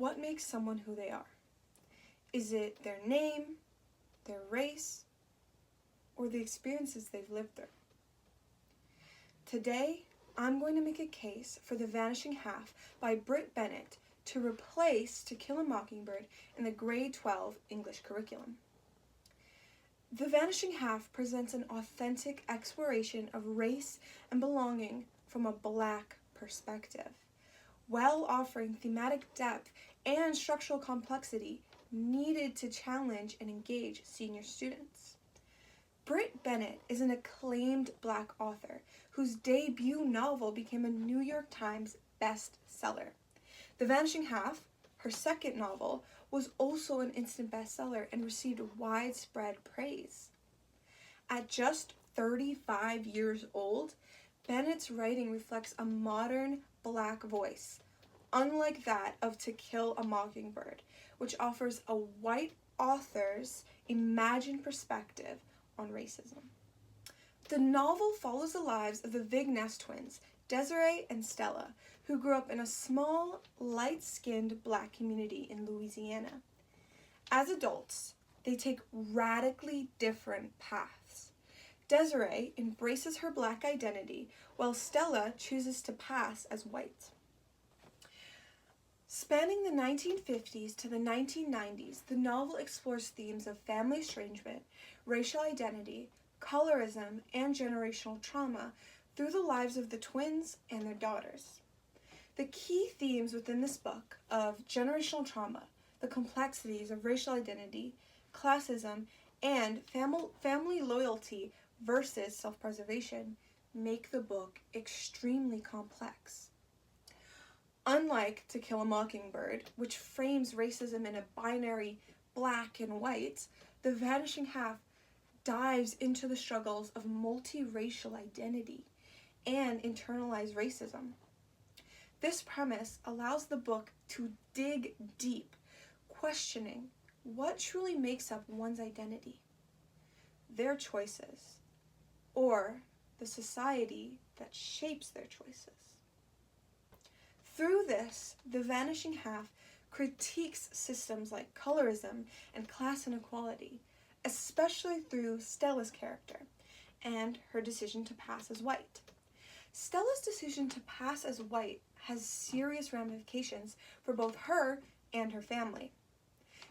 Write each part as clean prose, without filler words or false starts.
what makes someone who they are? Is it their name, their race, or the experiences they've lived through? Today, I'm going to make a case for The Vanishing Half by Britt Bennett to replace To Kill a Mockingbird in the grade 12 English curriculum. The Vanishing Half presents an authentic exploration of race and belonging from a Black perspective, while offering thematic depth and structural complexity needed to challenge and engage senior students. Britt Bennett is an acclaimed Black author whose debut novel became a New York Times bestseller. The Vanishing Half, her second novel, was also an instant bestseller and received widespread praise. At just 35 years old, Bennett's writing reflects a modern Black voice, unlike that of To Kill a Mockingbird, which offers a white author's imagined perspective on racism. The novel follows the lives of the Vigness twins, Desiree and Stella, who grew up in a small, light-skinned Black community in Louisiana. As adults, they take radically different paths. Desiree embraces her Black identity, while Stella chooses to pass as white. Spanning the 1950s to the 1990s, the novel explores themes of family estrangement, racial identity, colorism, and generational trauma through the lives of the twins and their daughters. The key themes within this book of generational trauma, the complexities of racial identity, classism, and family loyalty versus self-preservation make the book extremely complex. Unlike To Kill a Mockingbird, which frames racism in a binary Black and white, The Vanishing Half dives into the struggles of multiracial identity and internalized racism. This premise allows the book to dig deep, questioning what truly makes up one's identity, their choices, or the society that shapes their choices. Through this, The Vanishing Half critiques systems like colorism and class inequality, especially through Stella's character and her decision to pass as white. Stella's decision to pass as white has serious ramifications for both her and her family.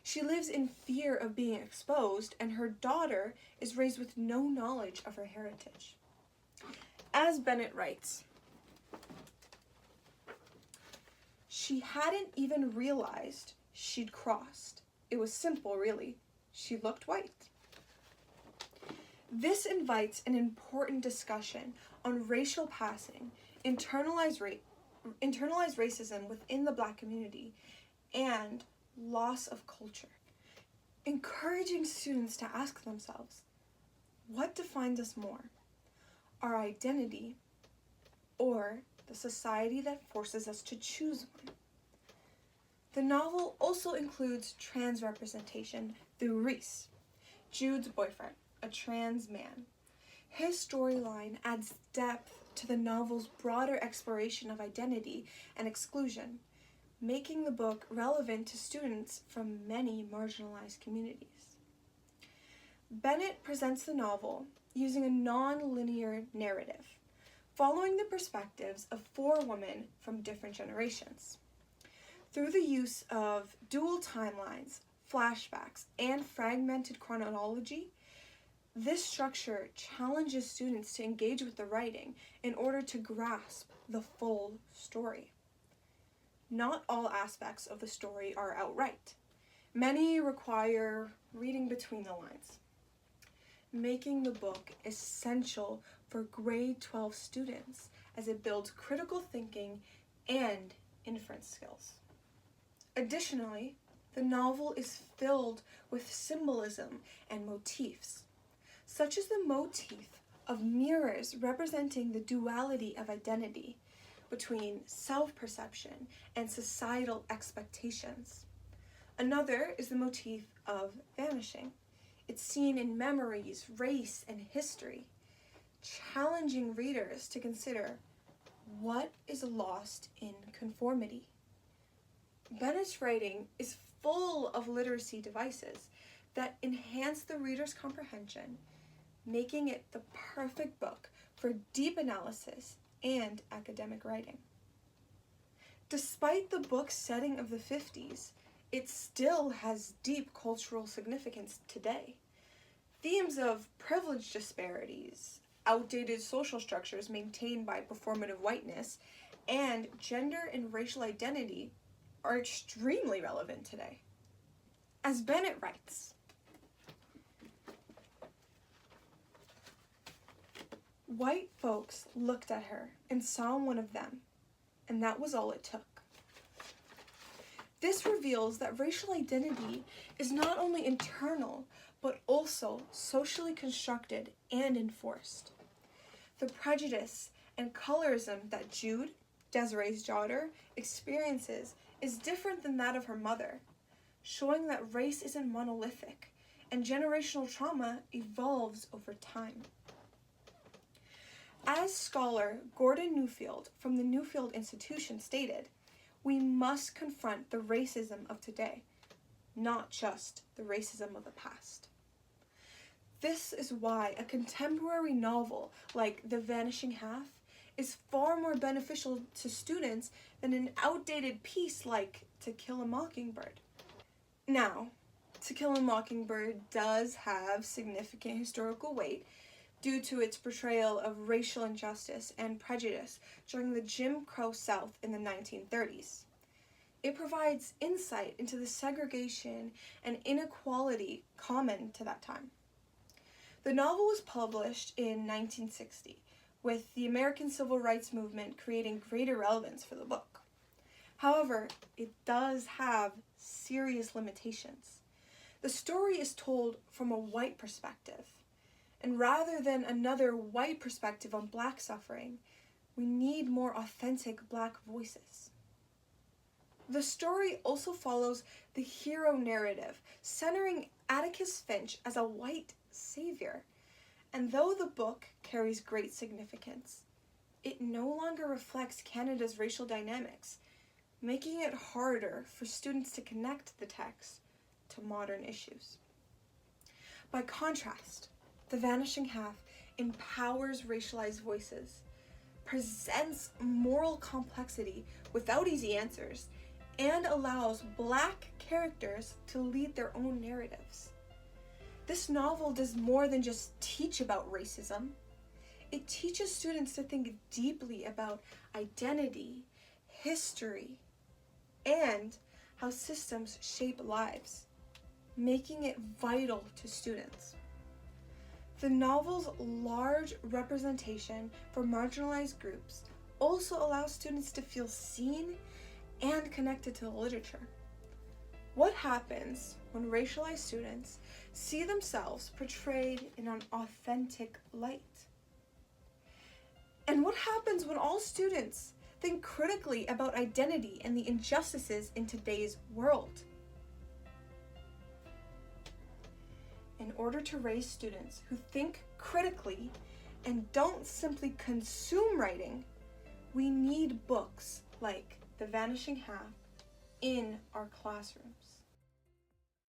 She lives in fear of being exposed, and her daughter is raised with no knowledge of her heritage. As Bennett writes, she hadn't even realized she'd crossed. It was simple, really. She looked white. This invites an important discussion on racial passing, internalized racism within the Black community, and loss of culture, encouraging students to ask themselves, what defines us more, our identity or the society that forces us to choose one? The novel also includes trans representation through Reese, Jude's boyfriend, a trans man. His storyline adds depth to the novel's broader exploration of identity and exclusion, making the book relevant to students from many marginalized communities. Bennett presents the novel using a non-linear narrative, following the perspectives of 4 women from different generations. Through the use of dual timelines, flashbacks, and fragmented chronology, this structure challenges students to engage with the writing in order to grasp the full story. Not all aspects of the story are outright. Many require reading between the lines, making the book essential for grade 12 students as it builds critical thinking and inference skills. Additionally, the novel is filled with symbolism and motifs, such as the motif of mirrors representing the duality of identity between self-perception and societal expectations. Another is the motif of vanishing. It's seen in memories, race, and history, challenging readers to consider what is lost in conformity. Bennett's writing is full of literacy devices that enhance the reader's comprehension, making it the perfect book for deep analysis and academic writing. Despite the book's setting of the 50s, it still has deep cultural significance today. Themes of privilege disparities, outdated social structures maintained by performative whiteness, and gender and racial identity are extremely relevant today. As Bennett writes, "White folks looked at her and saw one of them, and that was all it took." This reveals that racial identity is not only internal, but also socially constructed and enforced. The prejudice and colorism that Jude, Desiree's daughter, experiences is different than that of her mother, showing that race isn't monolithic and generational trauma evolves over time. As scholar Gordon Newfield from the Newfield Institution stated, we must confront the racism of today, not just the racism of the past. This is why a contemporary novel like The Vanishing Half is far more beneficial to students than an outdated piece like To Kill a Mockingbird. Now, To Kill a Mockingbird does have significant historical weight due to its portrayal of racial injustice and prejudice during the Jim Crow South in the 1930s. It provides insight into the segregation and inequality common to that time. The novel was published in 1960, with the American Civil Rights Movement creating greater relevance for the book. However, it does have serious limitations. The story is told from a white perspective, and rather than another white perspective on Black suffering, we need more authentic Black voices. The story also follows the hero narrative, centering Atticus Finch as a white savior. And though the book carries great significance, it no longer reflects Canada's racial dynamics, making it harder for students to connect the text to modern issues. By contrast, The Vanishing Half empowers racialized voices, presents moral complexity without easy answers, and allows Black characters to lead their own narratives. This novel does more than just teach about racism. It teaches students to think deeply about identity, history, and how systems shape lives, making it vital to students. The novel's large representation for marginalized groups also allows students to feel seen and connected to the literature. What happens when racialized students see themselves portrayed in an authentic light? And what happens when all students think critically about identity and the injustices in today's world? In order to raise students who think critically and don't simply consume writing, we need books like The Vanishing Half in our classrooms.